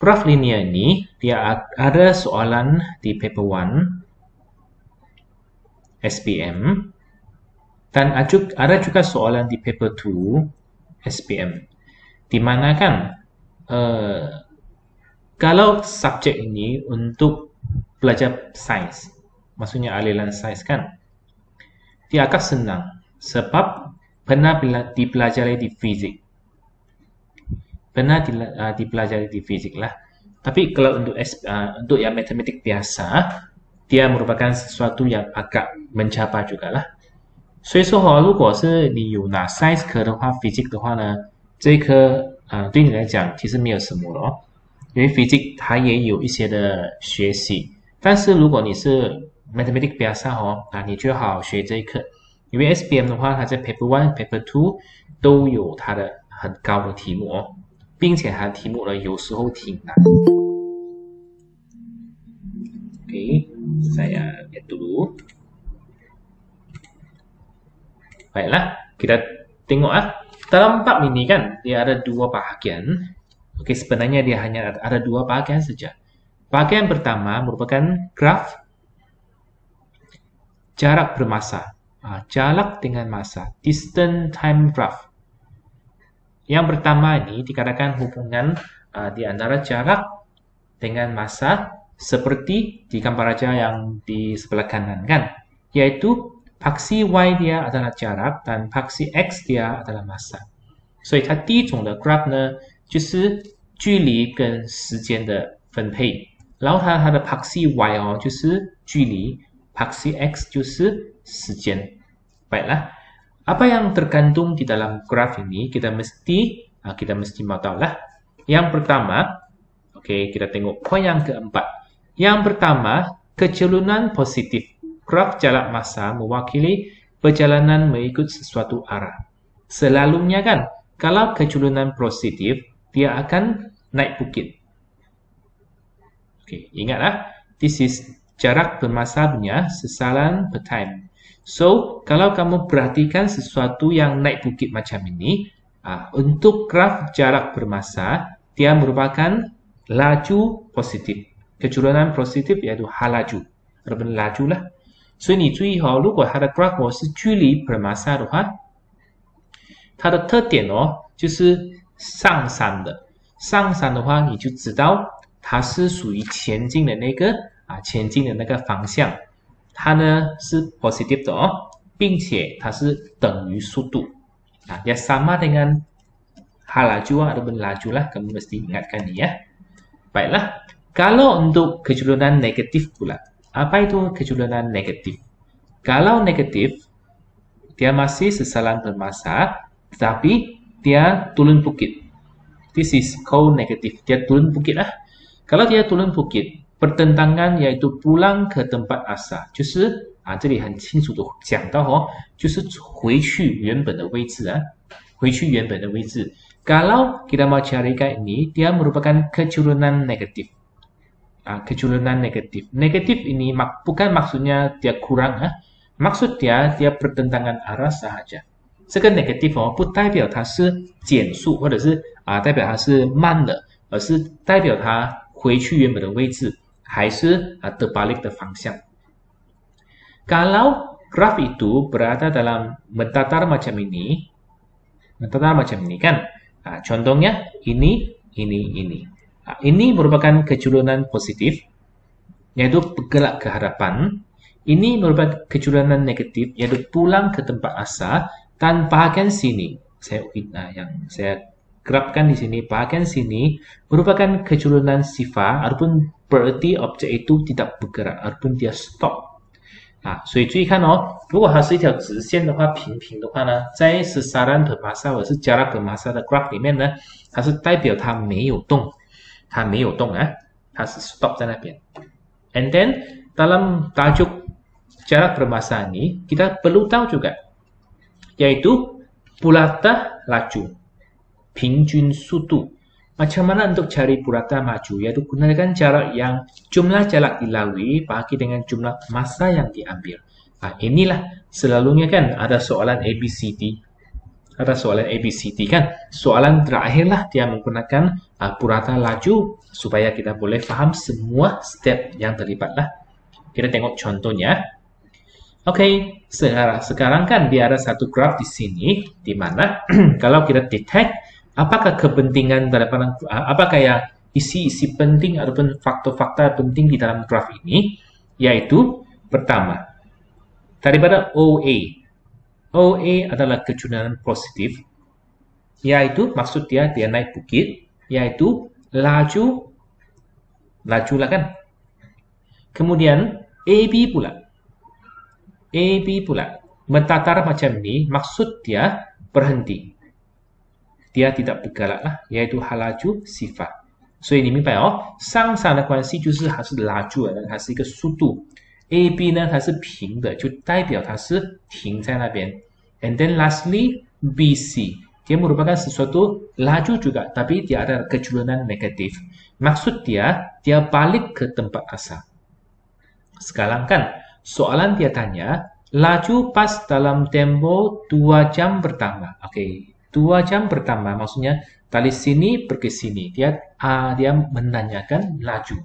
graf linear ini dia ada soalan di paper 1 SPM dan ada juga soalan di paper 2 SPM. Di mana kan kalau subjek ini untuk belajar sains, maksudnya aliran sains kan, dia agak senang sebab pernah dipelajari di fizik. Pernah dipelajari di fizik lah. Tapi kalau untuk yang matematik biasa, dia merupakan sesuatu yang agak mencapai juga lah. 所以说如果是你有拿 science 科的话 physics 的话呢，这一科对你来讲其实没有什么咯，因为 physics 它也有一些的学习。但是如果你是 mathematics 比较少你就好好学这一课，因为 SPM 的话，它在 paper 1、paper 2都有它的很高的题目并且它的题目呢有时候挺难。Oke, saya lihat dulu. Baiklah, kita tengok dalam bab ini kan dia ada dua bahagian. Oke, sebenarnya dia hanya ada dua bahagian saja. Bahagian pertama merupakan graf jarak bermasa, jarak dengan masa, distance time graph. Yang pertama ini dikatakan hubungan di antara jarak dengan masa seperti di gambar aja yang di sebelah kanan kan, yaitu paksi y dia adalah jarak dan paksi x dia adalah massa。所以它第一种的 graph 呢，就是距离跟时间的分配，然后它的 paksi y 就是距离， paksi x 就是时间。Baiklah, apa yang terkandung di dalam graph ini kita mesti mau tahu lah. Yang pertama, oke, kita tengok poin yang keempat. Yang pertama, kecerunan positif. Graf jarak masa mewakili perjalanan mengikut sesuatu arah. Selalunya kan, kalau kecerunan positif, dia akan naik bukit. Oke, ingatlah, this is jarak bermasa punya sasaran per time. So, kalau kamu perhatikan sesuatu yang naik bukit macam ini, untuk graf jarak bermasa, dia merupakan laju positif. Kecerunan positif yaitu halaju. laju lah. 所以你注意如果它的 graph 是距离 per massa 的话，它的特点就是上山的。上山的话，你就知道它是属于前进的那个方向。它呢是 positive 的并且它是等于速度。dia sama dengan halaju ataupun laju lah, kamu mesti ingatkan ni ya. Baiklah, kalau untuk kecerunan negatif pula. Apa itu kecerunan negatif? Kalau negatif, dia masih sesalan bermasa, tetapi dia turun bukit. This is called negatif. Dia turun bukit lah. Kalau dia turun bukit, pertentangan yaitu pulang ke tempat asal. 就是这里很清楚的讲到就是回去原本的位置回去原本的位置。Kalau kita mau carikan ini, dia merupakan kecerunan negatif. Kecerunan negatif. Negatif ini bukan maksudnya dia kurang maksud dia pertentangan arah sahaja. 这个 negatif 不代表它是减速或者是代表它是慢的，而是代表它回去原本的位置，还是terbalik的方向。Kalau graf itu berada dalam mendatar macam ini kan, contohnya ini. Ini merupakan kecerunan positif, yaitu bergerak ke hadapan. Ini merupakan kecerunan negatif, yaitu pulang ke tempat asal. Dan bahagian sini, yang saya grafkan di sini, bahagian sini merupakan kecerunan sifar, ataupun berarti objek itu tidak bergerak, ataupun dia stop. 所以注意看如果它是一条直线的话，平平的话呢，在sasaran per massa或者是jarak per massa的 graph 里面呢，它是代表它没有动，它是 stop 在那边。And then dalam tajuk jarak per massa ini kita perlu tahu juga, yaitu purata laju, 平均速度。Macam mana untuk cari purata maju? Yaitu gunakan jarak yang jumlah jarak dilalui bagi dengan jumlah masa yang diambil. Inilah selalunya kan ada soalan ABCD. ada soalan ABCD kan. Soalan terakhirlah dia menggunakan purata laju supaya kita boleh faham semua step yang terlibat lah. Kita tengok contohnya. Oke, sekarang kan dia ada satu graf di sini, di mana kalau kita detect apakah kepentingan daripada apakah ya isi-isi penting ataupun faktor-faktor penting di dalam graf ini, yaitu pertama, daripada OA. OA adalah kecenderungan positif, yaitu maksud dia naik bukit, yaitu laju lah kan. Kemudian AB pula mentatar macam ni, maksud dia berhenti. Dia tidak bergerak lah, yaitu halaju sifat. 所以你明白哦，上上的关系就是它是拉住的，它是一个速度。AB 呢，它是平的，就代表它是停在那边。And then lastly, BC, dia merupakan sesuatu laju juga, tapi dia ada kecenderungan negatif. Maksud dia balik ke tempat asal. Sekarang kan, soalan dia tanya, laju pas dalam tempo 2 jam pertama. Oke, 2 jam pertama maksudnya dari sini pergi sini. Dia menanyakan laju.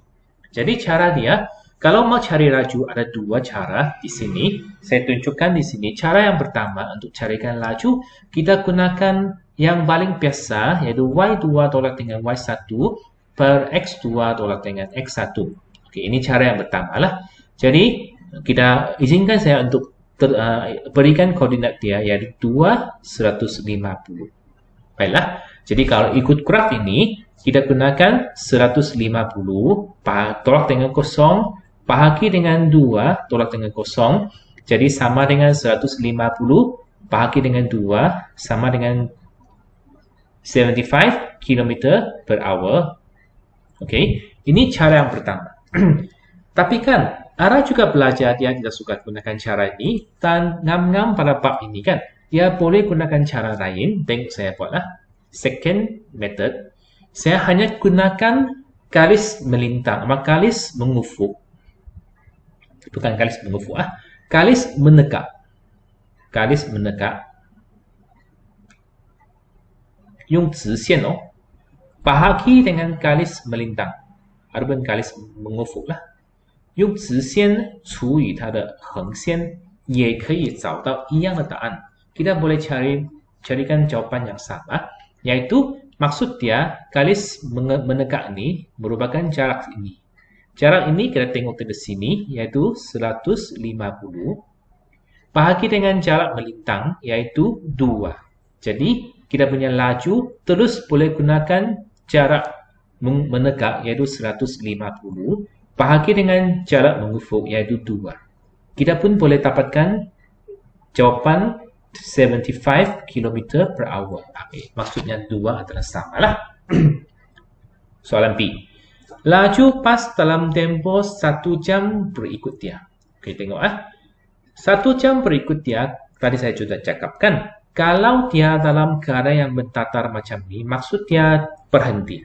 Jadi cara dia, kalau mau cari laju ada 2 cara di sini. Saya tunjukkan di sini. Cara yang pertama untuk carikan laju, kita gunakan yang paling biasa, yaitu Y2 tolak dengan Y1 per X2 tolak dengan X1. Oke, ini cara yang pertama lah. Jadi, kita izinkan saya untuk berikan koordinat dia, yaitu 2, 150. Baiklah, jadi kalau ikut graf ini, kita gunakan 150, tolak dengan kosong, bahagi dengan 2, tolak dengan kosong. Jadi, sama dengan 150, bahagi dengan 2, sama dengan 75 km per hour. Oke, ini cara yang pertama. Tapi kan, Ara juga belajar dia tidak suka gunakan cara ini, dan ngam-ngam pada bab ini kan, dia boleh gunakan cara lain. Tengok saya buatlah. Second method, saya hanya gunakan garis melintang, sama garis mengufuk. Bukan garis mengufuk, garis menegak. Garis menegak. Yung 直线 bahagi dengan garis melintang, ataupun garis mengufuk lah. 用直线除以它的横线，也可以找到一样的答案。Kita boleh carikan jawapan yang sama, yaitu maksud dia garis menegak ini merupakan jarak ini. Jarak ini kita tengok dari sini, yaitu 150. Bahagi dengan jarak melintang, yaitu 2. Jadi, kita punya laju terus boleh gunakan jarak menegak, yaitu 150. Bahagi dengan jarak mengufuk, yaitu 2. Kita pun boleh dapatkan jawapan 75 km per hour. Okay. Maksudnya 2 adalah sama lah. Soalan B. Laju pas dalam tempo 1 jam berikutnya. Okay, tengok 1 jam berikutnya, tadi saya sudah cakapkan. Kalau dia dalam keadaan yang bertatar macam ni, maksud dia berhenti.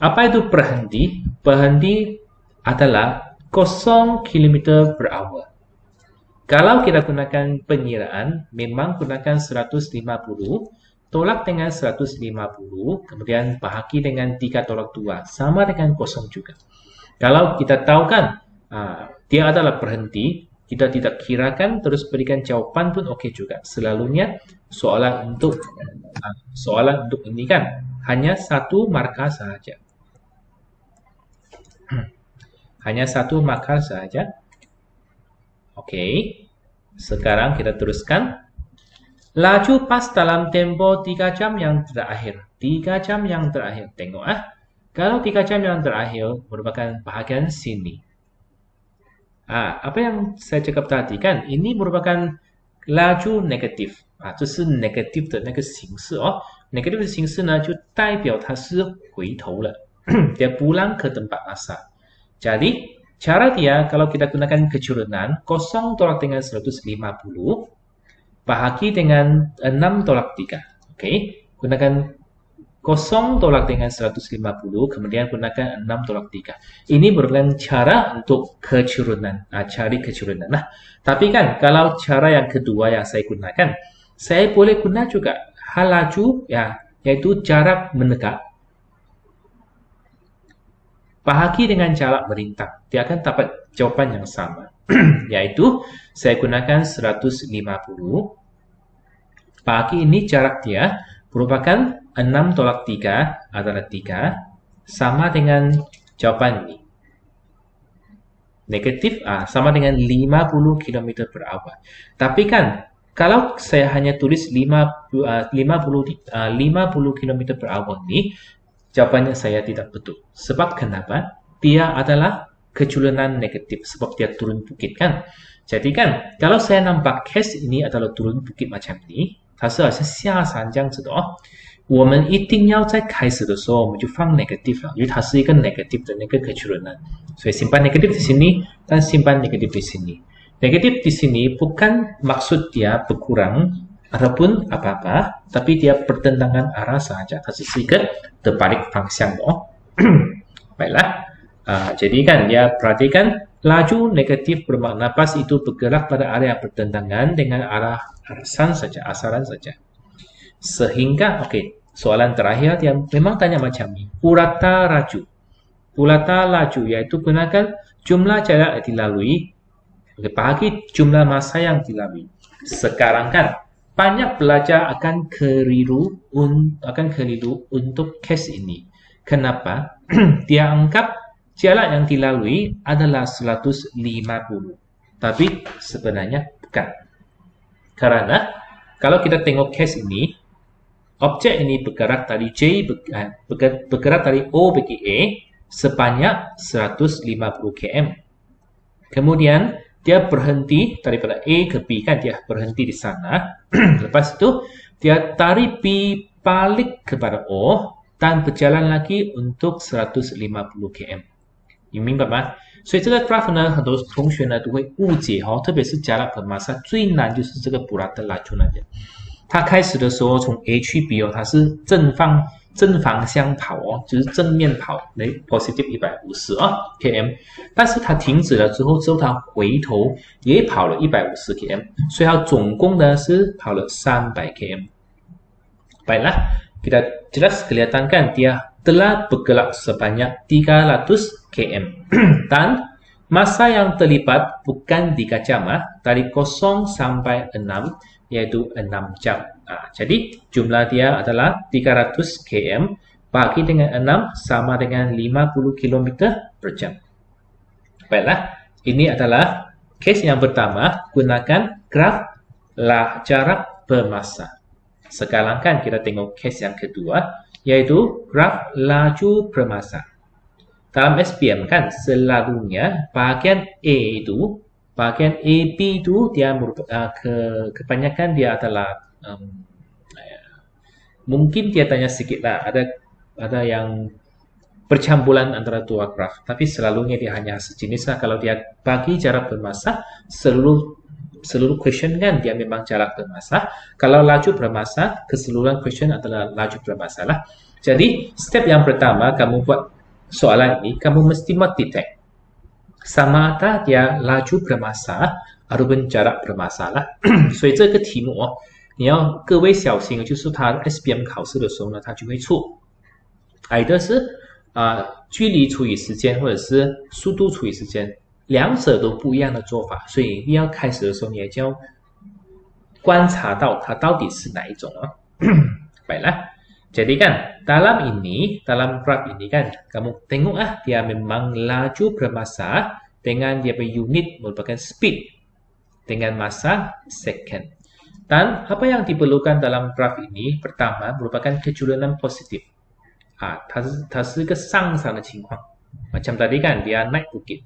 Apa itu berhenti? Berhenti adalah 0 km per hour. Kalau kita gunakan pengiraan, memang gunakan 150, tolak dengan 150, kemudian bahagi dengan 3 tolak 2, sama dengan 0 juga. Kalau kita tahu kan, dia adalah berhenti, kita tidak kirakan, terus berikan jawaban pun okey juga. Selalunya, soalan untuk ini kan, hanya 1 markah sahaja. Hanya 1 markah saja. Oke. Sekarang kita teruskan. Laju pas dalam tempo 3 jam yang terakhir. 3 jam yang terakhir. Tengok Kalau 3 jam yang terakhir merupakan bahagian sini. Apa yang saya cakap tadi kan, ini merupakan laju negatif. 这是 negative 的那个形式。negative 的形式呢，就代表它是回头了。Dia pulang ke tempat asal. Jadi, cara dia kalau kita gunakan kecenderungan 0 tolak dengan 150, bahagi dengan 6 tolak 3. Oke, gunakan 0 tolak dengan 150, kemudian gunakan 6 tolak 3. Ini merupakan cara untuk kecenderungan, cari kecenderungan. Nah, tapi kan kalau cara yang kedua yang saya gunakan, Saya boleh guna juga hal laju, ya, yaitu jarak mendekat. Bahagi dengan jarak merintang. Dia akan dapat jawapan yang sama. Yaitu, saya gunakan 150. Bahagi ini jarak dia merupakan 6 tolak 3 adalah 3. Sama dengan jawapan ini. Negatif, sama dengan 50 km per hour. Tapi kan, kalau saya hanya tulis 50 km per hour ni, jawapannya saya tidak betul. Sebab kenapa? Dia adalah keculanan negatif. Sebab dia turun bukit kan. Jadi kan, kalau saya nampak case ini adalah turun bukit macam ni, 它是好像下山这样子的哦。我们一定要在开始的时候我们就放 negative 了，因为它是一个 negative 的那个kecuranan，所以 simpan negatif di sini dan simpan negatif di sini. Negatif di sini bukan maksud dia berkurang ataupun apa-apa, tapi dia bertentangan arah saja. 它只是一个terbalik 方向的哦。Baiklah, jadi kan dia perhatikan laju negatif bermakna pas itu bergerak pada area bertentangan dengan arah asaran saja. Sehingga, soalan terakhir dia memang tanya macam ni. Purata laju, iaitu gunakan jumlah jarak yang dilalui, bahagi jumlah masa yang dilalui. Sekarang kan, banyak pelajar akan keliru untuk case ini. Kenapa? Dia anggap jarak yang dilalui adalah 150. Tapi sebenarnya bukan. Karena kalau kita tengok case ini, objek ini bergerak dari bergerak dari O pergi A sebanyak 150 km. Kemudian dia berhenti daripada A ke B kan, dia berhenti di sana. Lepas itu dia tarik B balik kepada O dan berjalan lagi untuk 150 km. 你明白吗？所以这个 graph 呢，很多同学呢都会误解哦，特别是加拉和玛莎最难就是这个布拉德拉丘那边。它开始的时候从 A 去 B 哦，它是正方向跑哦，就是正面跑，positive 150km。但是它停止了之后它回头也跑了150 km， 所以它总共呢是跑了300 km。Baiklah, kita jelas kelihatan kan dia telah bergerak sebanyak 300 km. Dan masa yang terlibat bukan 3 jam, dari 0 sampai 6, yaitu 6 jam. Jadi jumlah dia adalah 300 km, bagi dengan 6 sama dengan 50 km per jam. Baiklah, ini adalah case yang pertama, gunakan graf jarak bermasa. Sekarang kan kita tengok case yang kedua, yaitu graf laju bermasa. Dalam SPM kan selalunya bagian bagian AB itu dia kebanyakan dia adalah mungkin dia tanya sedikit lah, ada yang percampuran antara dua graf, tapi selalunya dia hanya sejenis lah. Kalau dia bagi jarak bermasa, seluruh question kan dia memang jarak bermasa. Kalau laju bermasa, keseluruhan question adalah laju bermasa lah. Jadi step yang pertama kamu buat soalan ini, kamu mesti mendetect sama ada dia laju bermasa ataupun jarak bermasa lah. 所以这个题目你要各位小心，就是他 SPM 考试的时候呢，他就会错，either是距离除以时间，或者是速度除以时间。两者都不一样的做法，所以你要开始的时候，你也就要观察到它到底是哪一种Baiklah, jadi kan dalam graf ini kan kamu tengok dia memang laju bermasa dengan dia unit merupakan speed dengan masa second. Dan apa yang diperlukan dalam graf ini pertama merupakan keculanan positif. 它是一个上升的情况，macam tadi kan dia naik bukit.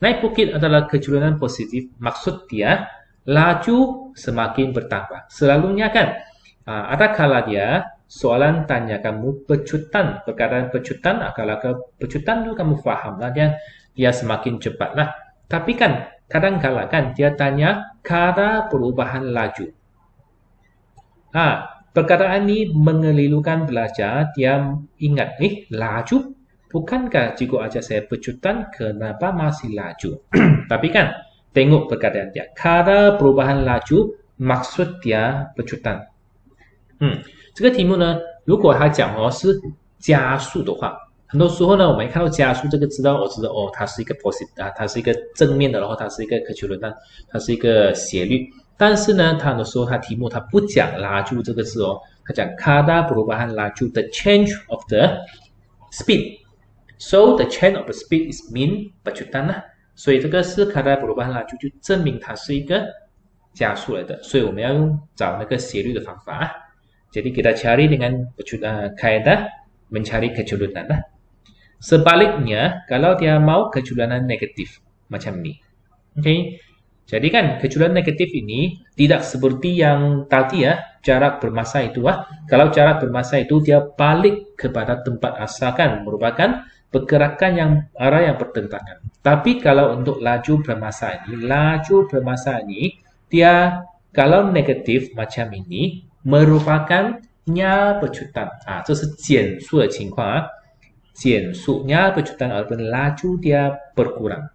Naik bukit adalah keculanan positif, maksud dia laju semakin bertambah. Selalunya kan, ada kala dia soalan tanya kamu pecutan, perkataan pecutan, kalau pecutan itu kamu faham lah, dia semakin cepat lah. Tapi kan, kadang-kala kan dia tanya kadar perubahan laju. Perkataan ini mengelirukan belajar, dia ingat, laju? Bukankah jika aja saya pecutan, kenapa masih laju? Tapi kan, tengok perkataan dia. Kadar perubahan laju maksud dia pecutan。这个题目呢，如果它讲是加速的话，很多时候呢，我们看到加速这个知道它是一个 positive 它是一个正面的，然后它是一个 kecurangan，它是一个斜率。但是呢，它的时候它题目它不讲laju这个字它讲 kadar perubahan laju the change of the speed。So the change of the speed is mean pecutan lah。所以这个是 kadar perubahan laju 就证明它是一个加速来的。所以我们要找那个斜率的方法。Jadi kita cari dengan kaedah mencari kecurangan lah. Sebaliknya, kalau dia mau kecurangan negatif macam ni. Okay. Jadi kan kecurangan negatif ini tidak seperti yang tadi jarak bermasa itu Kalau jarak bermasa itu dia balik kepada tempat asal kan merupakan pergerakan yang arah yang bertentangan. Tapi kalau untuk laju bermasa ini dia kalau negatif macam ini merupakan nya pecutan. 这是减速的情况减速nya pecutan walaupun laju dia berkurang.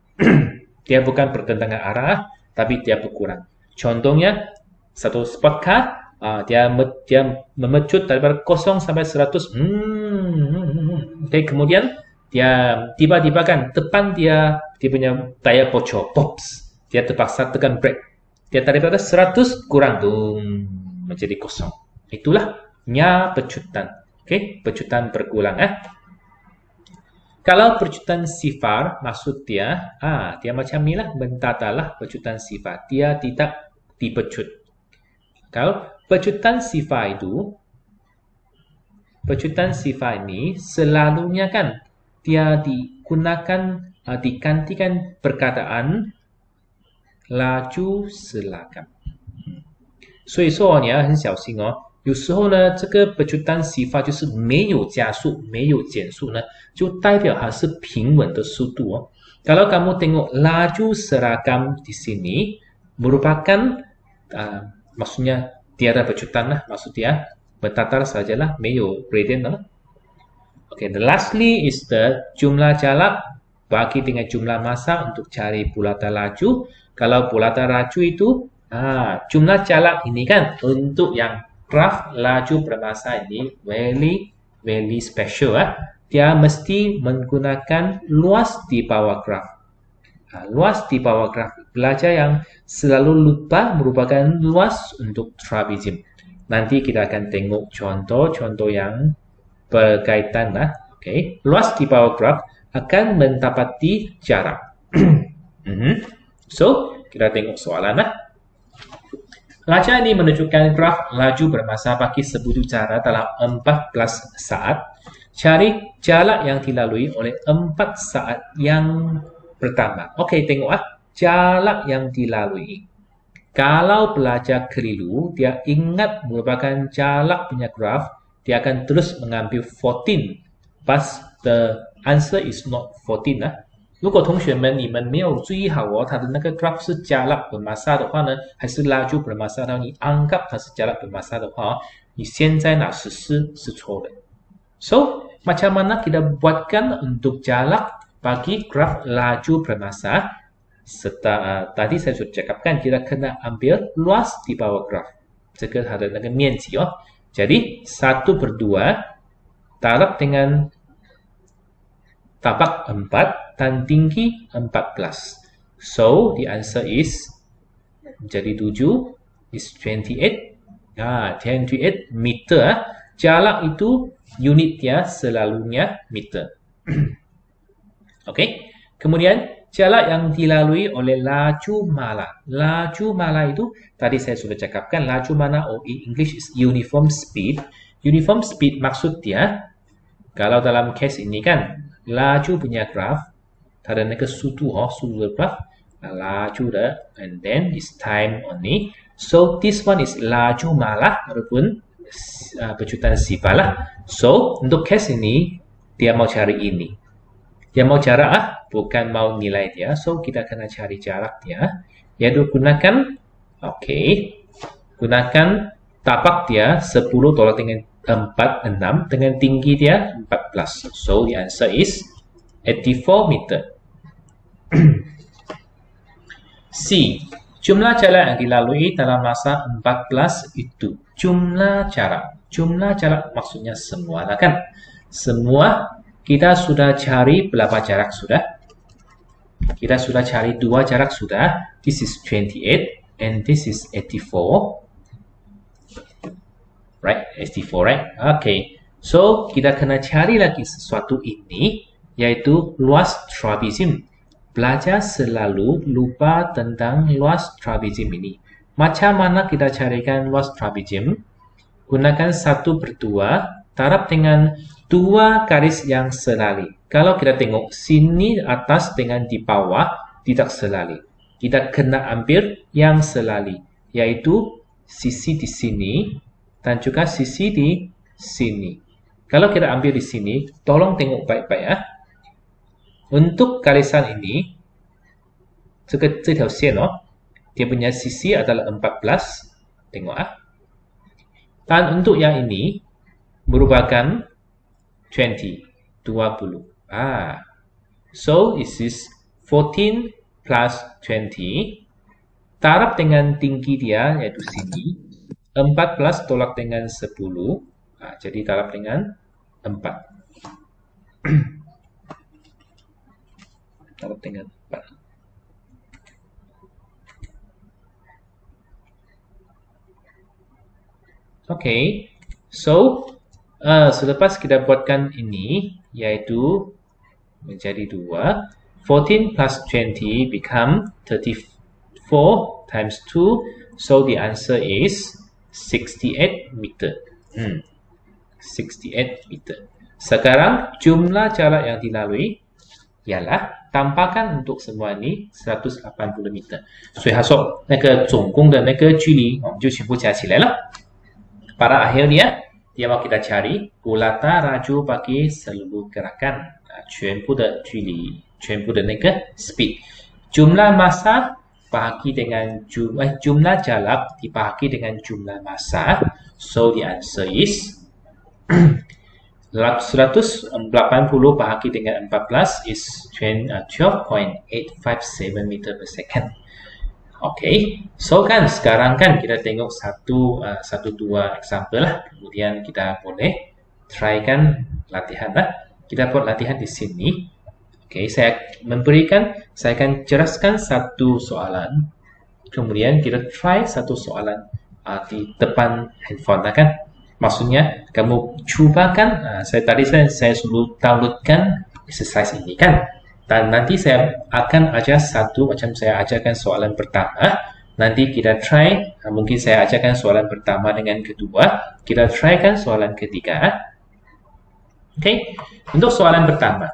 Dia bukan bertentangan arah, tapi dia berkurang. Contohnya satu spot car dia memecut daripada 0 sampai 100. Okay, kemudian dia tiba-tiba kan depan dia punya tayar bocor, pops. Dia terpaksa tekan brake. Dia daripada 100 kurang menjadi 0. Itulah nya pecutan. Okay, pecutan berkurang Kalau pecutan sifar maksud dia dia macam ni lah, mentatalah pecutan sifar. Dia tidak dipecut. Kalau pecutan sifar ini selalunya kan dia digunakan digantikan perkataan laju selakam. 所以说你要很小心有时候呢，这个pecutan sifar就是没有加速、没有减速呢，就代表它是平稳的速度Kalau kamu tengok laju seragam di sini merupakan maksudnya tiada pecutan lah, maksud dia bertatar sajalah, 没有 gradient lah. Okay, the lastly is the jumlah jalak bagi dengan jumlah masa untuk cari bulatan laju. Kalau bulatan laju itu jumlah jalak ini kan untuk yang graf laju bermasa ini very special Dia mesti menggunakan luas di bawah graf. Luas di bawah graf. Belajar yang selalu lupa merupakan luas untuk trapezium. Nanti kita akan tengok contoh-contoh yang berkaitan Okay. Luas di bawah graf akan mendapati jarak. So, kita tengok soalan Lacak ini menunjukkan graf laju bermasa bagi sebuah jarak dalam 14 saat. Cari jarak yang dilalui oleh 4 saat yang pertama. Okey, tengok jarak yang dilalui. Kalau belajar keliru, dia ingat merupakan jarak punya graf, dia akan terus mengambil 14. But the answer is not 14如果同学们你们没有注意好它的那个 graph 是jarak bermasa 的话呢，还是laju bermasa 的话，你anggap它是jarak bermasa 的话，你现在拿实施是错的。So, macam mana kita buatkan untuk jarak bagi graph laju bermasa? Tadi saya sudah cakapkan kita kena ambil luas di bawah graph. 这个它的那个面积Jadi 1/2 tarik dengan tapak 4 dan tinggi 14. So, the answer is jadi 7 is 28. 28 meter. Jarak itu unitnya selalunya meter. Okey. Kemudian jarak yang dilalui oleh laju mala. Laju mala itu tadi saya sudah cakapkan laju mala in English is uniform speed. Uniform speed maksud dia kalau dalam case ini kan laju punya graf, ada那个速度的 graph, laju and then this time only. So this one is laju malah ataupun pecutan sifar lah. So untuk case ini dia mau cari ini. Dia mau jarak bukan mau nilai dia. So kita kena cari jarak dia. Yaitu gunakan gunakan tapak dia 10 tolak dengan 46 dengan tinggi dia 14. So the answer is 84 meter. C. Jumlah jarak yang dilalui dalam masa 14 itu. Jumlah jarak. Jumlah jarak maksudnya semua lah kan? Semua kita sudah cari berapa jarak sudah? Kita sudah cari 2 jarak sudah. This is 28 and this is 84. Right? 84, right? Okay. So, kita kena cari lagi sesuatu ini, yaitu luas trapezim. Belajar selalu lupa tentang luas trapezim ini. Macam mana kita carikan luas trapezim? Gunakan 1/2, taraf dengan 2 garis yang selari. Kalau kita tengok sini atas dengan di bawah, tidak selari. Kita kena ambil yang selari, yaitu sisi di sini dan juga sisi di sini. Kalau kita ambil di sini, tolong tengok baik-baik ya. Untuk garisan ini, 这条线 dia punya sisi adalah 14. Tengok ah. Dan untuk yang ini merupakan 20. So, this is 14 plus 20. Taraf dengan tinggi dia, yaitu sini. 14 tolak dengan 10. Jadi taraf dengan 4. Taraf dengan 4. Okay, so selepas kita buatkan ini, yaitu menjadi 2, 14 plus 20 become 34 times 2, so the answer is 68 meter. 68 meter. Sekarang jumlah jarak yang dilalui ialah tambahkan untuk semua ini 180 meter。所以他说那个总共的那个距离我们就全部加起来了。Pada akhirnya dia mau kita cari bulata laju bagi seluruh gerakan， 全部的距离，全部的那个 speed。jumlah massa bahagi dengan jumlah jarak dibagi dengan jumlah massa. So the answer is 180 bahagi dengan 14 is 12.857 meter per second. Okay, so kan sekarang kan kita tengok satu dua example lah. Kemudian kita boleh try kan latihan lah. Kita buat latihan di sini. Okay, saya akan jelaskan satu soalan. Kemudian kita try satu soalan di depan handphone lah kan. Maksudnya kamu cobakan. Saya suruh downloadkan exercise ini kan. Dan nanti saya akan ajar satu, macam saya ajarkan soalan pertama. Nanti kita try, mungkin saya ajarkan soalan pertama dengan kedua. Kita try kan soalan ketiga. Okay, untuk soalan pertama.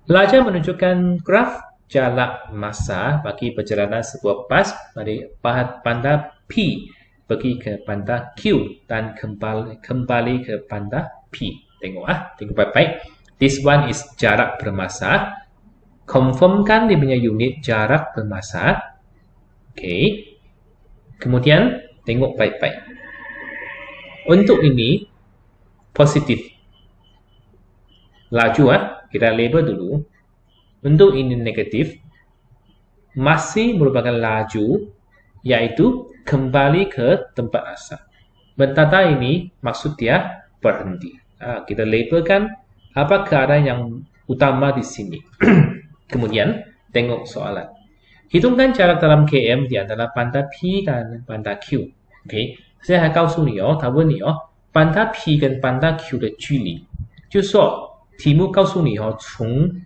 Belajar menunjukkan graf jarak massa bagi perjalanan sebuah bas dari bandar P pergi ke bandar Q dan kembali ke bandar P. Tengok tengok baik-baik. This one is jarak bermassa. Confirmkan dia punya unit jarak bermassa. Okay. Kemudian tengok baik-baik. Untuk ini positif. Laju kita label dulu. Untuk ini negatif. Masih merupakan laju, yaitu kembali ke tempat asal. Bentata ini maksud dia berhenti. Kita labelkan apa keadaan yang utama di sini. Kemudian, tengok soalan. Hitungkan jarak dalam km di antara bandar P dan bandar Q. Okay. 现在还告诉你他问你bandar P 跟bandar Q 的距离。就是说，题目告诉你从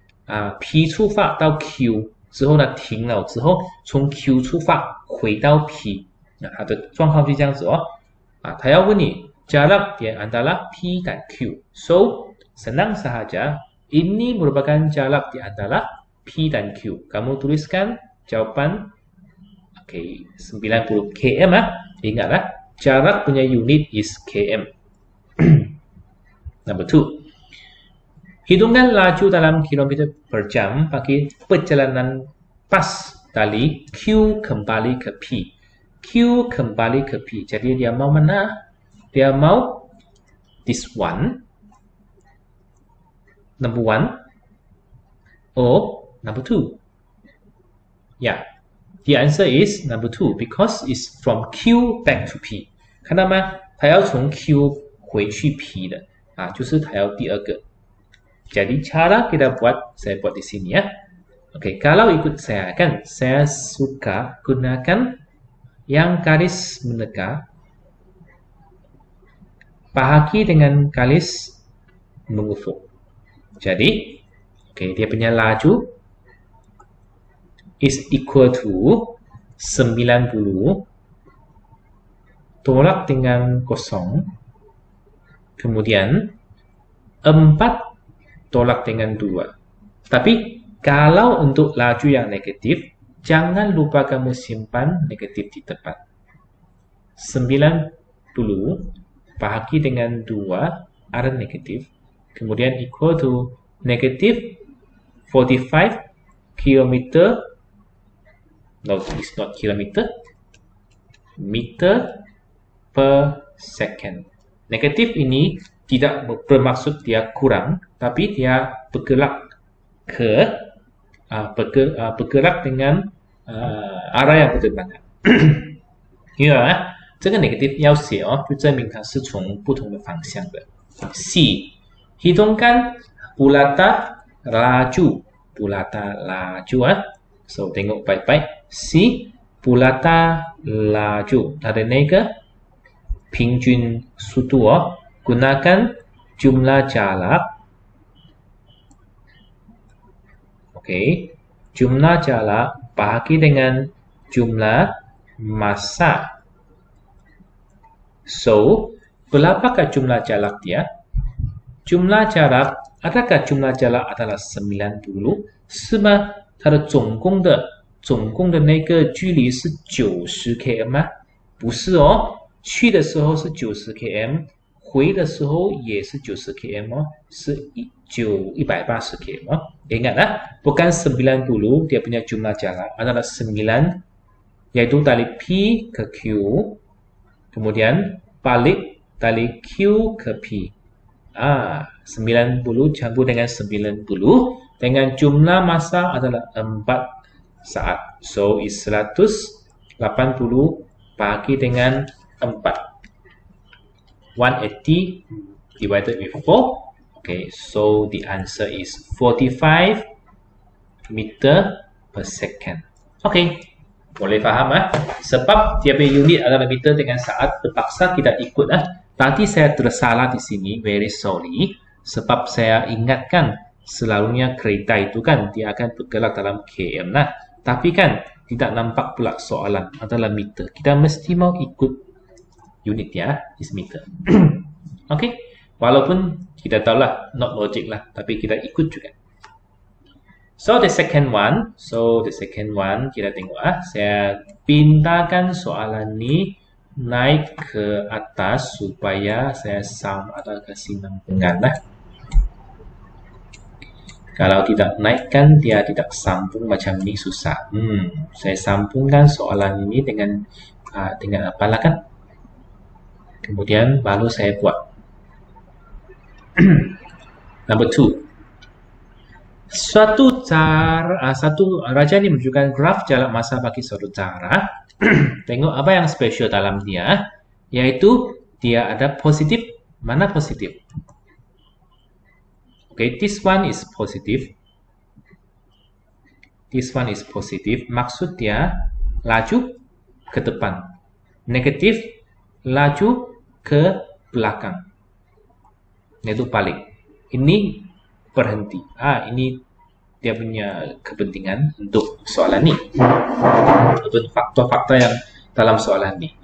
P 出发到 Q 之后呢，停了之后，从 Q 出发回到 P。它的状况是这样子他要问你 jarak di antara P dan Q. So, senang sahaja, ini merupakan jarak di antara P dan Q. Kamu tuliskan jawapan 90 km. Ingatlah, jarak punya unit is km. Number 2. Hitungkan laju dalam kilometer per jam bagi perjalanan bas dari Q kembali ke P. Q kembali ke P. Jadi dia mau mana? Dia mau this one. Number 1 or number 2. Ya. The answer is number 2 because it's from Q back to P。看到吗？它要从 Q 回去 P 的啊，就是它要第二个。Jadi cara kita buat, saya buat di sini ya. Oke, kalau ikut saya kan, saya suka gunakan yang garis menekan, bahagi dengan garis mengufuk. Jadi, oke, dia punya laju is equal to 90 tolak dengan kosong, kemudian 4 tolak dengan 2. Tapi kalau untuk laju yang negatif, jangan lupa kamu simpan negatif di depan. 90 bahagi dengan 2 ada negatif, kemudian equal to negatif 45 km, no, it's not kilometer, meter per second. Negatif ini tidak bermaksud dia kurang, tapi dia bergerak bergerak dengan arah yang bertentangan。因为这个 negative 要写就证明它是从不同的方向的。C. Hitungkan bulata laju. So tengok baik-baik. C. Bulata laju. Ada nega 平均速度gunakan jumlah jarak. Oke, jumlah jarak bahagi dengan jumlah masa. So, berapakah jumlah jarak dia? Jumlah jarak, adakah jumlah jarak adalah 90？是吗？它的总共的那个距离是90 km 吗？不是哦，去的时候是90 km， 回的时候也是90 km 是180 km Ingatlah, bukan 90 dia punya jumlah jarak adalah 9, yaitu dari P ke Q, kemudian balik dari Q ke P. 90 campur dengan 90 dengan jumlah masa adalah 4 saat. So, is 180 bagi dengan 4. 180 divided with 4. Okay, so the answer is 45 meter per second. Okay, boleh faham Sebab dia punya unit adalah meter dengan saat, terpaksa kita ikut Tadi saya tersalah di sini, very sorry. Sebab saya ingatkan selalunya kereta itu kan dia akan bergerak dalam km Tapi kan tidak nampak pula soalan adalah meter. Kita mesti mau ikut unitnya is meter. Okay, walaupun kita tahulah not logic tapi kita ikut juga. So the second one kita tengok saya pindahkan soalan ni naik ke atas supaya saya ada kasih sambungan Kalau tidak naikkan dia tidak sambung macam ni susah. Saya sambungkan soalan ini dengan apalah kan. Kemudian baru saya buat. Number 2. Satu raja ini menunjukkan graf jarak masa bagi suatu cara. Tengok apa yang spesial dalam dia, yaitu dia ada positif. Mana positif? Okay, this one is positive. This one is positive. Maksud dia laju ke depan. Negatif, laju ke belakang. Yaitu balik. Ini berhenti. Ini dia punya kepentingan untuk soalan ini. Untuk faktor-faktor yang dalam soalan ini.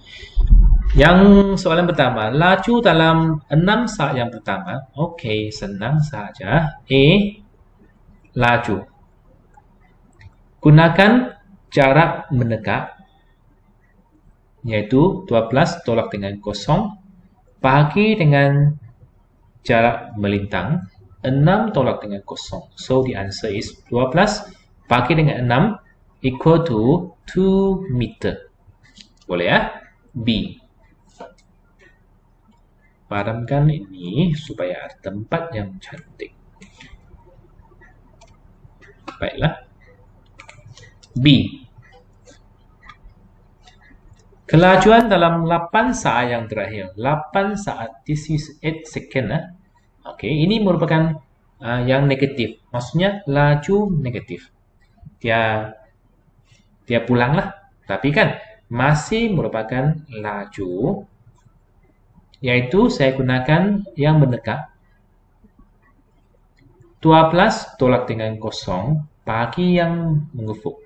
Yang soalan pertama, laju dalam 6 saat yang pertama. Oke, senang saja. Laju. Gunakan jarak mendekat, yaitu 12 tolak dengan 0, bagi dengan jarak melintang 6 tolak dengan 0. So the answer is 12 bagi dengan 6 equal to 2 meter. Boleh B. Padamkan ini supaya ada tempat yang cantik. Baiklah. B. Kelajuan dalam 8 saat yang terakhir. 8 saat, this is 8 second. Oke, ini merupakan yang negatif. Maksudnya laju negatif. Dia pulanglah. Tapi kan masih merupakan laju. Yaitu saya gunakan yang mendekat. 12 tolak dengan kosong. Bagi yang mengufuk.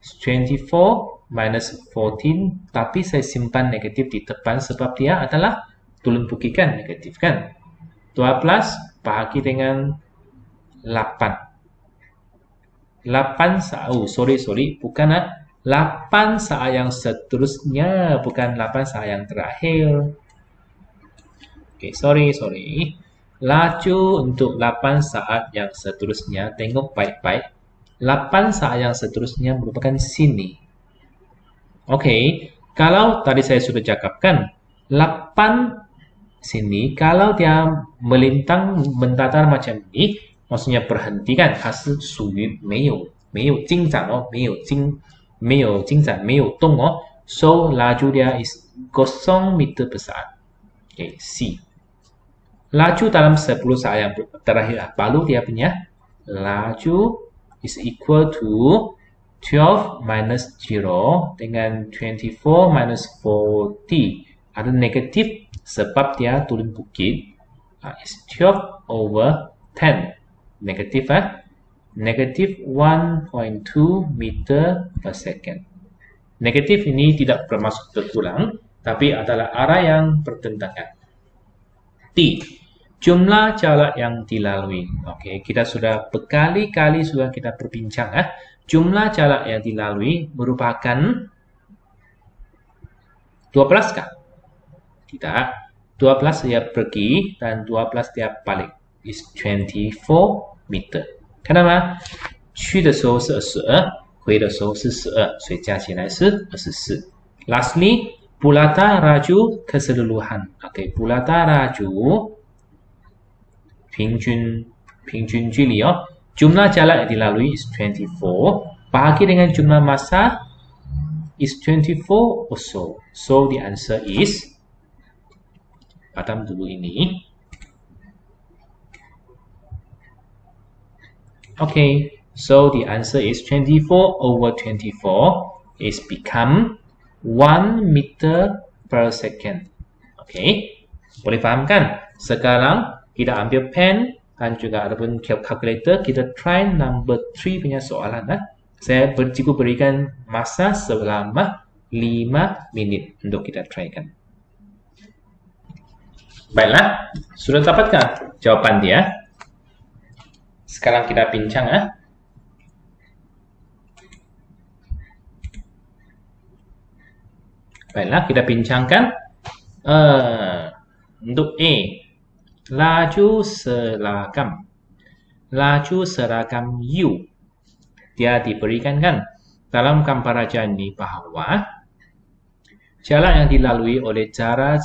24 minus 14. Tapi saya simpan negatif di depan sebab dia adalah tulen bukikan negatif kan. 12 bahagi dengan 8. 8 saat. Oh, sorry. Bukan 8 saat yang seterusnya. Bukan 8 saat yang terakhir. Oke, sorry. Laju untuk 8 saat yang seterusnya. Tengok baik-baik. 8 saat yang seterusnya merupakan sini. Oke, kalau tadi saya sudah cakapkan, 8 sini, kalau dia melintang mendatar macam ini, maksudnya berhenti kan, 它是属于没有进展哦，没有进展，没有动哦。So, laju dia is 0 meter per saat. Okay, C. Laju dalam 10 saat yang terakhir, baru dia punya laju is equal to 12 minus 0 dengan 24 minus 40. Ada negatif sebab dia turun bukit. Is 12 over 10. Negatif Negatif 1.2 meter per second. Negatif ini tidak bermaksud terpulang, tapi adalah arah yang bertentangan. D. Jumlah jarak yang dilalui. Oke, kita sudah berkali-kali kita berbincang. Jumlah jarak yang dilalui merupakan 12 kah? Tidak. 12 dia pergi dan 12 dia balik. Is 24 meter. 看到吗？去的时候是22，回的时候是12，所以加起来是24。Lastly, bulata laju keseluruhan. Oke, bulata laju 平均距离哦。Jumlah jarak yang dilalui is 24. Bahagi dengan jumlah masa is 24 also. So the answer is, padam dulu ini. Okay, so the answer is 24 over 24 is become 1 meter per second. Okay, boleh faham kan? Sekarang kita ambil pen dan juga ada pun calculator. Kita try number 3 punya soalan. Saya cukup berikan masa selama 5 minit untuk kita try kan. Baiklah, sudah dapatkan jawapan dia. Sekarang kita bincang Baiklah, kita bincangkan untuk A. Laju seragam U. Dia diberikan kan dalam gambar aja ini bahwa jarak yang dilalui oleh cara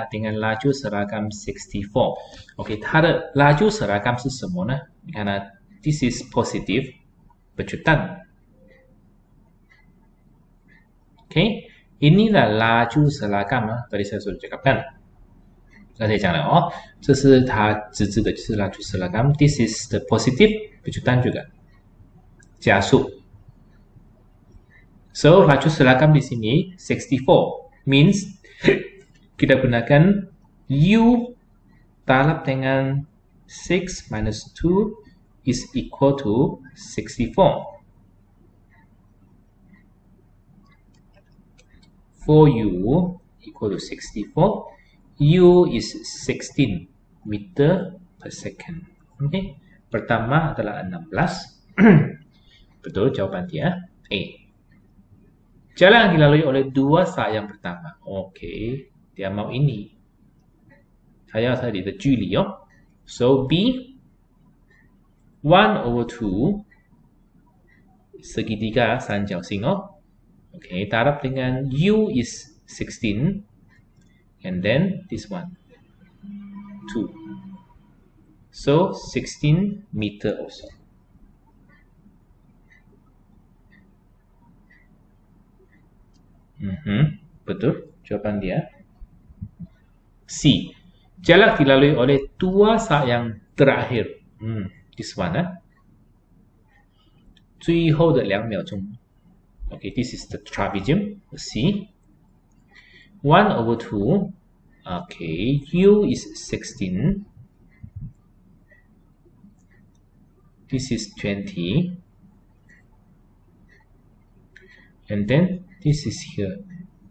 dengan laju seragam 64. Okey, 它的 laju seragam 是什么呢？你看呢 ，this is positive pecutan. Okey, inilah laju seragam tadi saya sudah cakapkan. 刚才讲了这是它直指的就是 laju seragam. This is the positive pecutan juga. 加速。So, laju seragam di sini 64 means kita gunakan U talab dengan 6 minus 2 is equal to 64. For U equal to 64, U is 16 meter per second. Okay. Pertama adalah 16. Betul jawaban dia A. Jalan yang dilalui oleh 2 saat yang pertama. Okey, dia mau ini. Saya tadi的距离So B 1 over 2 segitiga 三角形Okey, taraf dengan U is 16 and then this one 2. So 16 meter also. Betul, jawapan dia C. Jarak dilalui oleh 2 saat yang terakhir. This one. 最后的2秒钟. Okay, this is the trapezium. C. 1/2. Okay, U is 16. This is 20. And then this is here.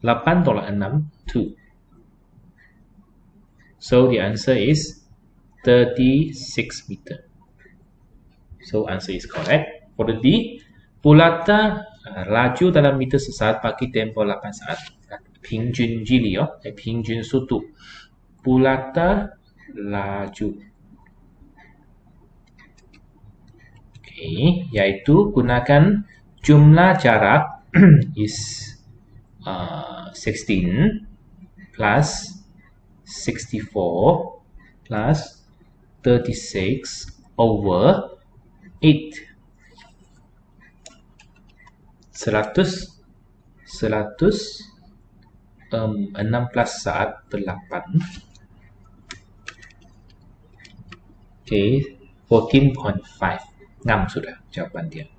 8 tolak 6, 2. So the answer is 36 meter. So answer is correct. For the D, Pulata laju dalam meter sesaat bagi tempoh 8 saat. 平均距离 平均速度. Pulata laju. Okay, yaitu gunakan jumlah jarak is 16 plus 64 plus 36 over 8. 100 16 saat per 8. Okay, 14.5. Ngam sudah jawapan dia.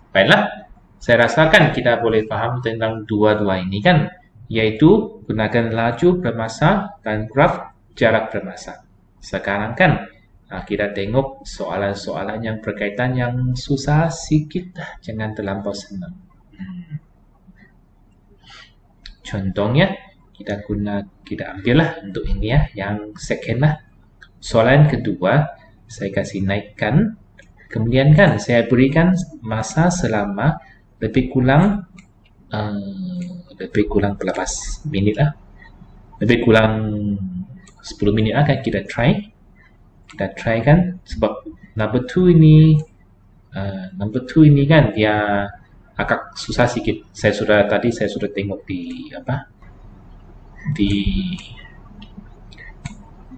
Baiklah, saya rasakan kita boleh faham tentang dua-dua ini kan, yaitu gunakan laju bermasa dan graf jarak bermasa. Sekarang kan kita tengok soalan-soalan yang berkaitan yang susah sikit, jangan terlampau senang. Contohnya kita ambillah untuk ini ya, yang second lah. Soalan kedua saya kasih naikkan, kemudian kan saya berikan masa selama lebih kurang 11 minit lah, lebih kurang 10 minit lah kan. Kita try kan, sebab number 2 ini kan dia agak susah sikit. Saya sudah tengok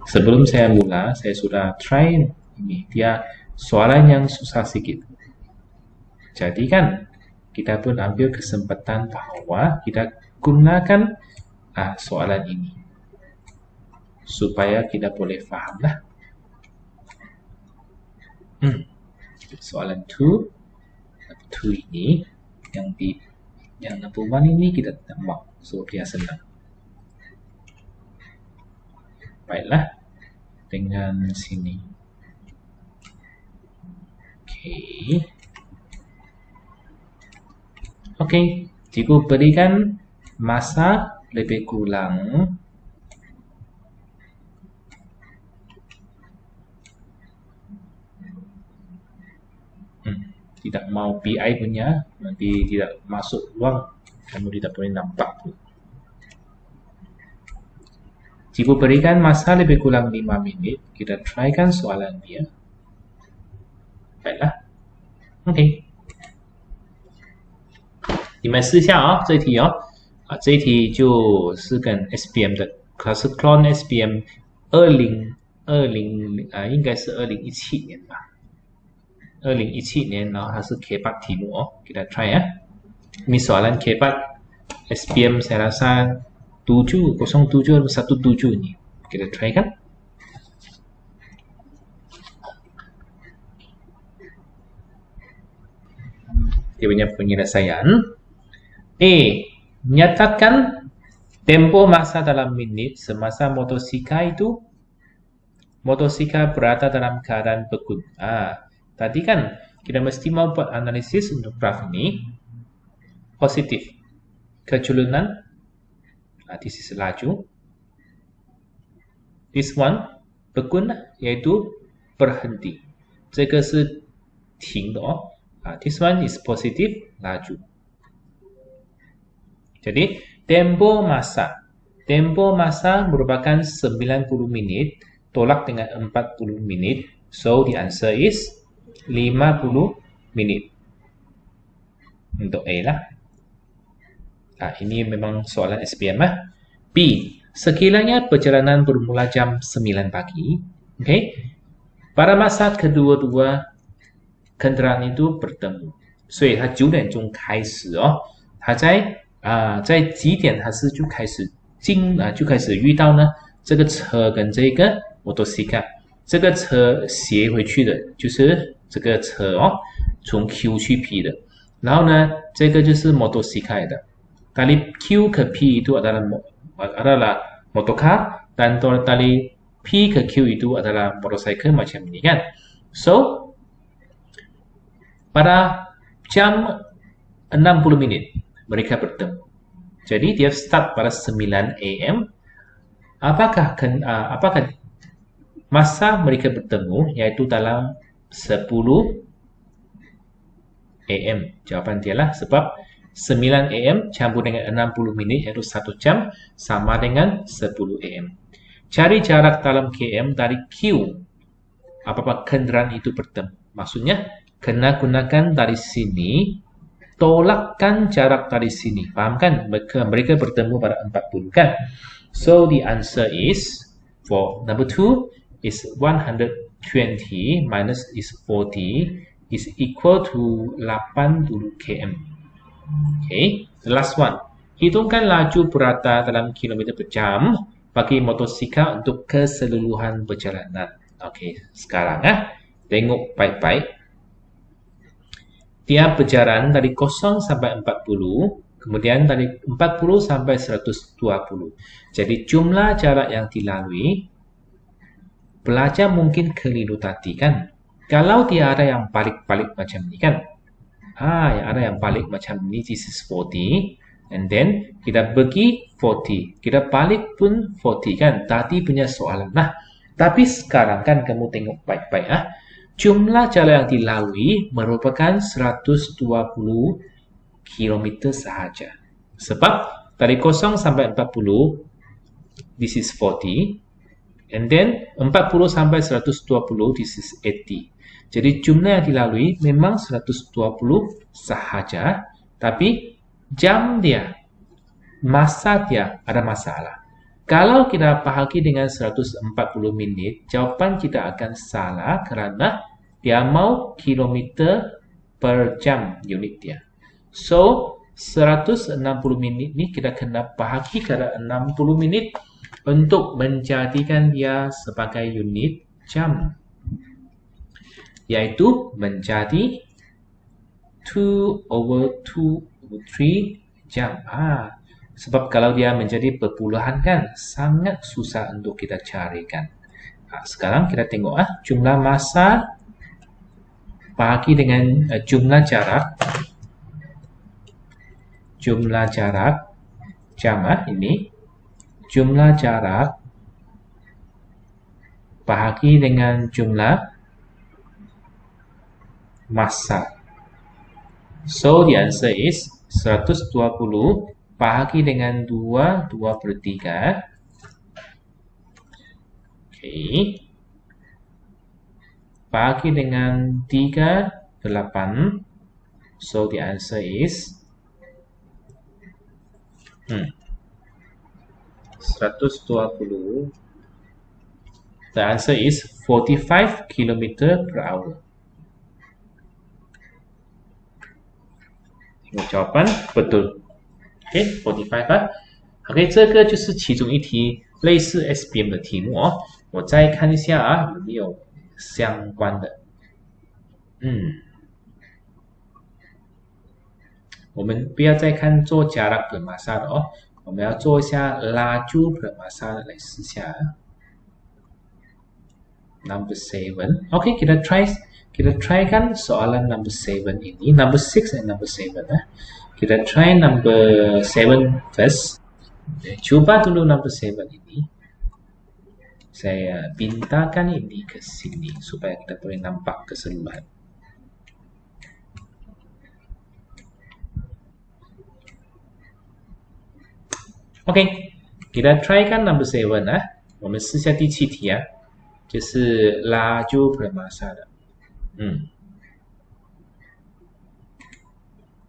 sebelum saya mula, saya sudah try ini. Dia soalan yang susah sikit. Jadi kan kita pun ambil kesempatan bahwa kita gunakan soalan ini supaya kita boleh faham lah. Soalan 2 ini yang number 1 ini kita tidak mau, so dia senang. Baiklah, dengan sini. Oke, jika berikan masa lebih kurang tidak mau PI punya, nanti tidak masuk ruang, kamu tidak boleh nampak pun. Jika berikan masa lebih kurang 5 minit, kita try kan soalan dia. Baiklah. OK。你们试一下啊，这一题哦，这一题就是跟 SPM 的 Classiclon SPM 应该是2017年吧，2017年，然后它是 K4 题目哦，kita try ya. Ini soalan K4 SPM saya rasa 707 atau 17 ini. Kita try kan? Dia punya penyelesaian. Nyatakan tempo masa dalam menit semasa motosikal berada dalam keadaan bergun. Tadi kan kita mesti mau buat analisis untuk graf ini. Positif, keculunan. This is laju. This one, bergun, yaitu berhenti. 这个是停的哦。This one is positif, laju. Jadi, tempo masa merupakan 90 menit, tolak dengan 40 menit. So, the answer is 50 menit. Untuk A lah. Ini memang soalan SPM lah. B. Sekiranya perjalanan bermula jam 9 pagi. Okay. Pada masa kedua-dua kenderaan itu bertemu. 所以它9点钟开始哦，它在几点它是就开始就开始遇到呢这个车跟这个motosikal，这个车斜回去的就是这个车哦，从 Q 去 P 的，然后呢这个就是 motosikal 的。Tali Q ke P itu adalah motorcar dan tali P ke Q itu adalah motorcycle macam ni kan. So pada jam 60 minit mereka bertemu. Jadi dia start pada 9 AM. Apakah masa mereka bertemu yaitu dalam 10 AM? Jawapan dia lah sebab 9 AM campur dengan 60 minit iaitu 1 jam sama dengan 10 AM. Cari jarak dalam km dari Q apabila kenderaan itu bertemu. Maksudnya, kena gunakan dari sini, tolakkan jarak dari sini. Faham kan? Mereka bertemu pada 40 kan? So, the answer is, for number 2, is 120 minus is 40 is equal to 80 km. Okay, the last one. Hitungkan laju purata dalam kilometer per jam bagi motosikal untuk keseluruhan perjalanan. Okay, sekarang tengok baik-baik. Dia berjalan dari 0 sampai 40, kemudian dari 40 sampai 120. Jadi jumlah jarak yang dilalui, pelajar mungkin keliru tadi kan. Kalau dia ada yang balik-balik macam ni kan. Yang ada yang balik macam ni, this is 40. And then, kita pergi 40. Kita balik pun 40 kan. Tadi punya soalan. Nah, tapi sekarang kan kamu tengok baik-baik. Jumlah jalan yang dilalui merupakan 120 km sahaja. Sebab, dari 0 sampai 40, this is 40. And then, 40 sampai 120, this is 80. Jadi jumlah yang dilalui memang 120 sahaja, tapi jam dia, masa dia ada masalah. Kalau kita bahagi dengan 140 minit, jawapan kita akan salah kerana dia mau kilometer per jam unit dia. So, 160 minit ni kita kena bahagi kepada 60 minit untuk menjadikan dia sebagai unit jam. Yaitu menjadi 2/2/3 jam. Sebab kalau dia menjadi perpuluhan kan sangat susah untuk kita carikan. Sekarang kita tengok jumlah masa bahagi dengan jumlah jarak. Jumlah jarak jam ini. Jumlah jarak bahagi dengan jumlah masa. So, the answer is 120 bahagi dengan 2/3. Okay. Bahagi dengan 3/8. So, the answer is 120. The answer is 45 km per hour. Jawapan betul. OK， 45OK， 这个就是其中一题类似 SPM 的题目哦。我再看一下有没有相关的。我们不要再看做jarak per masa 的哦，我们要做一下laju per masa 的来试下。Number 7. OK， kita try kan soalan number 7 ini, number 6 and number 7 Kita try number 7 first. Coba dulu number 7 ini. Saya pintakan ini ke sini supaya kita boleh nampak keseluruhan. OK， kita try kan number 7我们试下第7题就是laju per masa 的。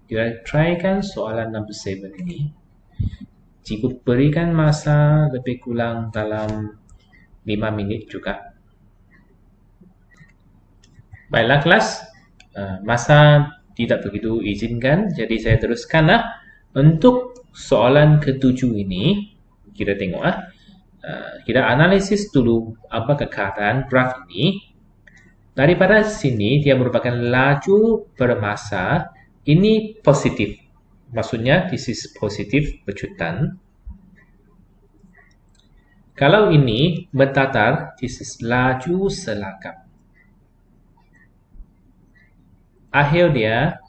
Kita try kan soalan number 7 ini. Jika berikan masa lebih kurang dalam 5 minit juga. Baiklah kelas, masa tidak begitu izinkan. Jadi saya teruskan lah. Untuk soalan ke-7 ini, kita tengok kita analisis dulu apa keadaan graf ini. Daripada sini, dia merupakan laju bermasa. Ini positif. Maksudnya, this is positif pecutan. Kalau ini mendatar, this is laju selakam. Akhir dia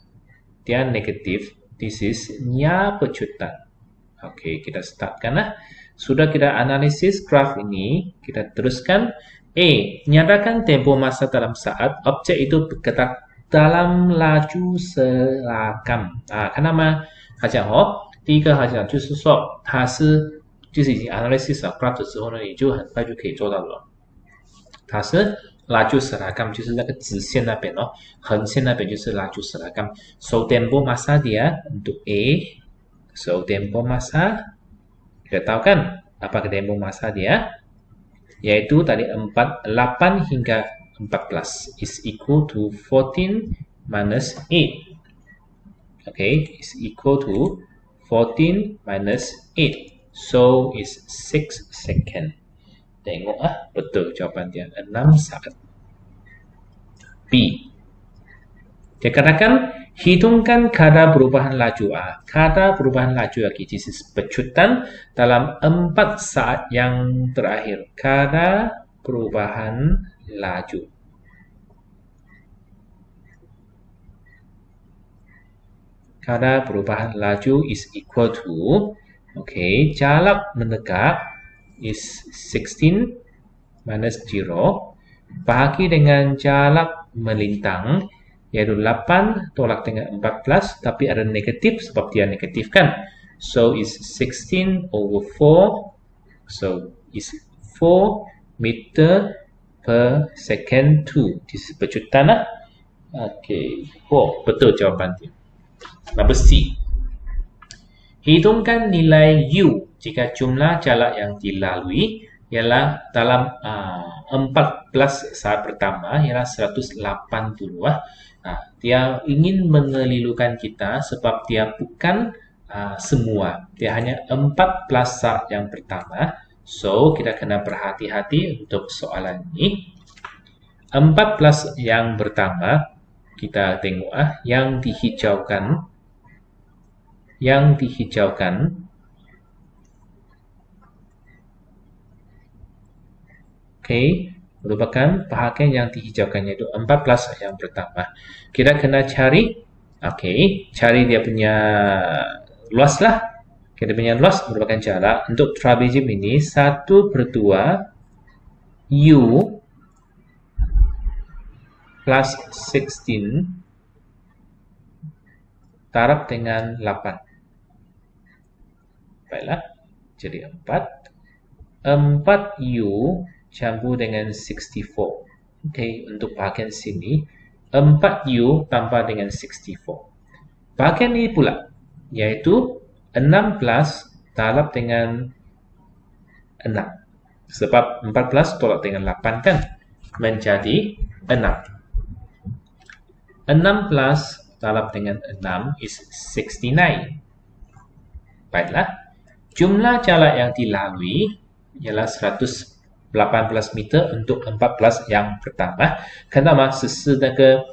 negatif, this is nya pecutan. Oke, kita startkan lah. Sudah kita analisis graf ini, kita teruskan. Nyatakan tempo masa dalam saat objek itu bergerak dalam laju selakam。看到吗？它讲第一个它讲就是说它是就是已经 analysis graph 的时候呢，你就很快就可以做到了。它是laju seragam 就是那个直线那边横线那边就是 laju seragam。So tempo masa dia untuk so tempo masa kita tahu kan apa tempo masa dia? Yaitu tadi 8 hingga 14 is equal to 14 minus 8. Okay, is equal to 14 minus 8. So is 6 second. Tengok betul jawapan dia 6 saat. B. Dia katakan hitungkan kadar perubahan laju. Kadar perubahan laju lagi. This is pecutan dalam 4 saat yang terakhir. Kadar perubahan laju. Kadar perubahan laju is equal to, okay, jarak mendekat is 16 minus 0. Bahagi dengan jarak melintang, yaitu 8 tolak dengan 14, tapi ada negatif sebab dia negatif kan. So is 16 over 4. So is 4 meter per second 2. This is pecutan lah. Okay, 4. Betul jawapan dia. Number C. Hitungkan nilai U jika jumlah jarak yang dilalui ialah dalam 14 saat pertama ialah 180. Dia ingin mengelirukan kita sebab dia bukan semua. Dia hanya 14 saat yang pertama. So, kita kena berhati-hati untuk soalan ini. 14 yang pertama, kita tengok yang dihijaukan. Yang dihijaukan. Okay, merupakan bahagian yang dihijaukan yaitu 14 yang pertama. Kita kena cari, cari dia punya luas lah. Kita punya luas merupakan jarak. Untuk trapezium ini 1/2 U plus 16 darab dengan 8. Baiklah, jadi 4 U campur dengan 64. Okay, untuk bahagian sini 4U tambah dengan 64. Bahagian ini pula yaitu 16 darab dengan 6. Sebab 14 tolak dengan 8 kan menjadi 6. 16 darab dengan 6 is 69. Baiklah, jumlah jarak yang dilalui ialah 118 meter untuk 14 yang pertama。看到吗？14个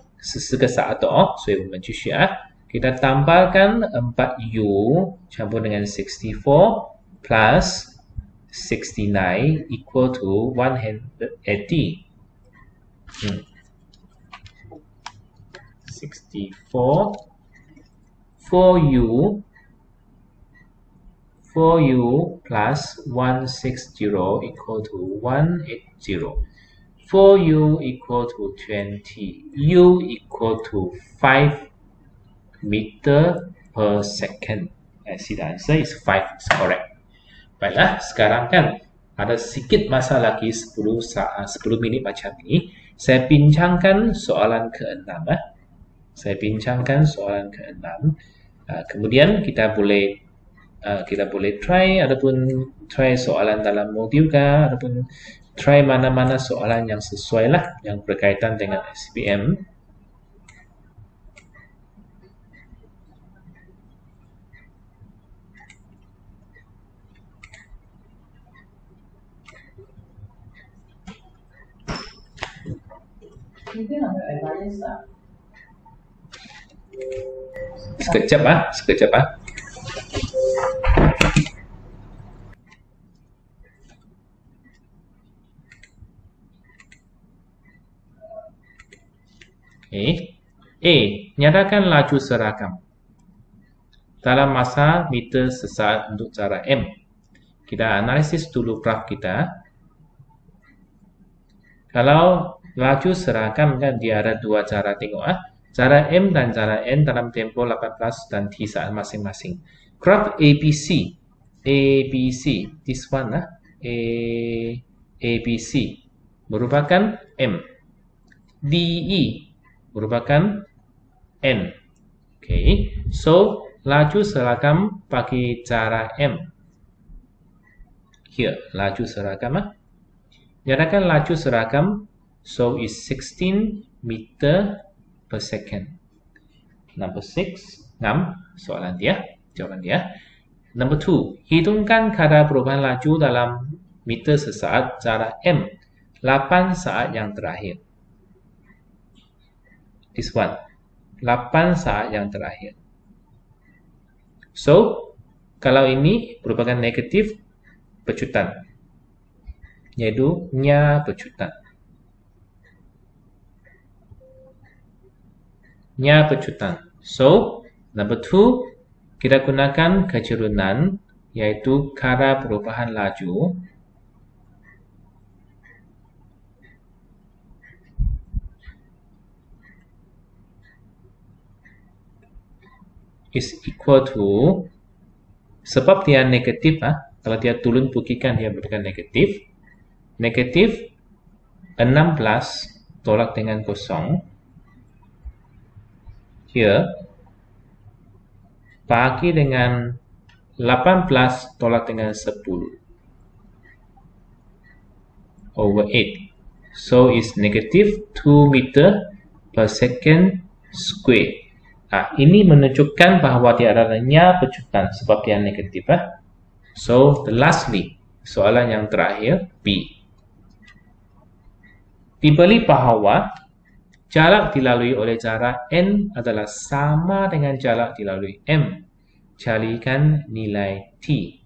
saat所以我们继续kita tambahkan 4U campur dengan 64 plus 69 equal to 180. 64 4U plus 160 equal to 180. 4U equal to 20. U equal to 5 meter per second. I see the answer is 5 is correct. Baiklah, sekarang kan ada sedikit masa lagi 10 minit macam ini. Saya bincangkan soalan ke-6. Saya bincangkan soalan ke-6. Kemudian kita boleh try ataupun try soalan dalam modul ataupun try mana-mana soalan yang sesuai lah yang berkaitan dengan SPM. Sekejap sekejap Okay. A. Nyatakan laju seragam dalam masa meter sesaat untuk cara M. Kita analisis dulu graf kita. Kalau laju seragam kan dia ada dua cara tengok cara M dan cara N dalam tempoh 18 dan T saat masing-masing. Graf ABC, this one ABC merupakan M. DE merupakan N. Okay, so laju seragam pakai cara M. Here, laju seragam Nyatakan laju seragam, so is 16 meter per second. Number 6, 6, soalan dia, jawaban dia. Number 2, hitungkan kadar perubahan laju dalam meter sesaat cara M, 8 saat yang terakhir. This one, 8 saat yang terakhir. So, kalau ini merupakan negatif pecutan, yaitu nya pecutan. Nya pecutan. So, number 2, kita gunakan keturunan, yaitu kadar perubahan laju is equal to, sebab dia negatif, kalau dia turun bukitkan dia berikan negatif. Negatif 16 tolak dengan kosong. Here, bagi dengan 18 tolak dengan 10 over 8. So, is negative 2 meter per second square. Ini menunjukkan bahawa dia adanya pecutan sebab dia negatif. So, lastly, soalan yang terakhir, B. Diberi bahawa jarak dilalui oleh cara N adalah sama dengan jarak dilalui M. Carikan nilai T.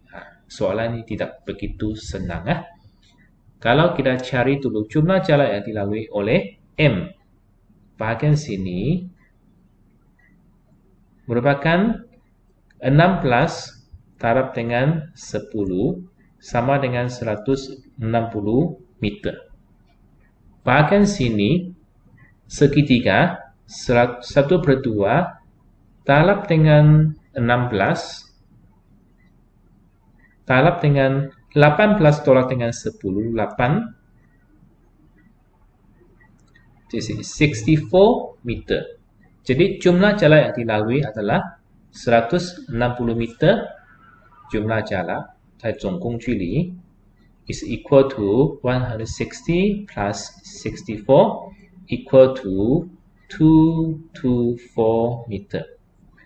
Soalan ini tidak begitu senang. Kalau kita cari dulu jumlah jarak yang dilalui oleh M, bahagian sini merupakan 16 darab dengan 10 sama dengan 160 meter. Bahagian sini segitiga 1/2 darab dengan 16 darab dengan 18 tolak dengan 10, 8. This is 64 meter. Jadi jumlah jarak yang dilalui adalah 160 meter. Jumlah jarak 总共距离 is equal to 160 plus 64 equal to 224 meter.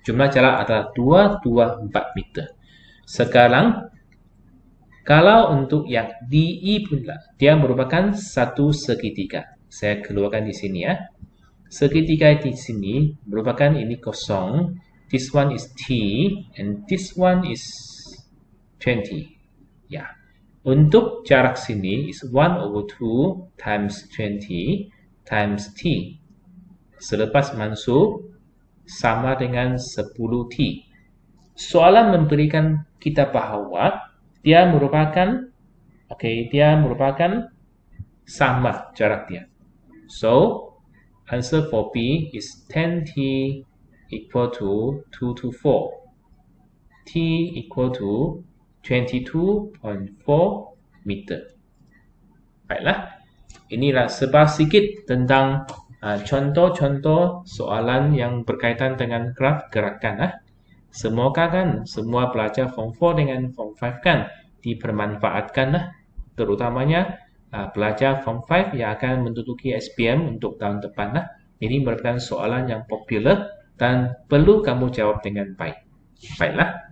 Jumlah jarak adalah 224 meter. Sekarang, kalau untuk yang DE pula, dia merupakan satu segitiga. Saya keluarkan di sini Segitiga di sini merupakan ini kosong. This one is T and this one is 20. Untuk jarak sini is 1/2 times 20 times T. Selepas masuk sama dengan 10T. Soalan memberikan kita bahawa dia merupakan sama jarak dia. So, answer for B is 10T equal to 224. T equal to 22.4 meter. Baiklah, inilah sedikit tentang contoh-contoh soalan yang berkaitan dengan graf gerakan. Semoga semua pelajar Form 4 dengan Form 5 dipermanfaatkan, terutamanya pelajar Form 5 yang akan menduduki SPM untuk tahun depan. Ini merupakan soalan yang popular dan perlu kamu jawab dengan baik. Baiklah.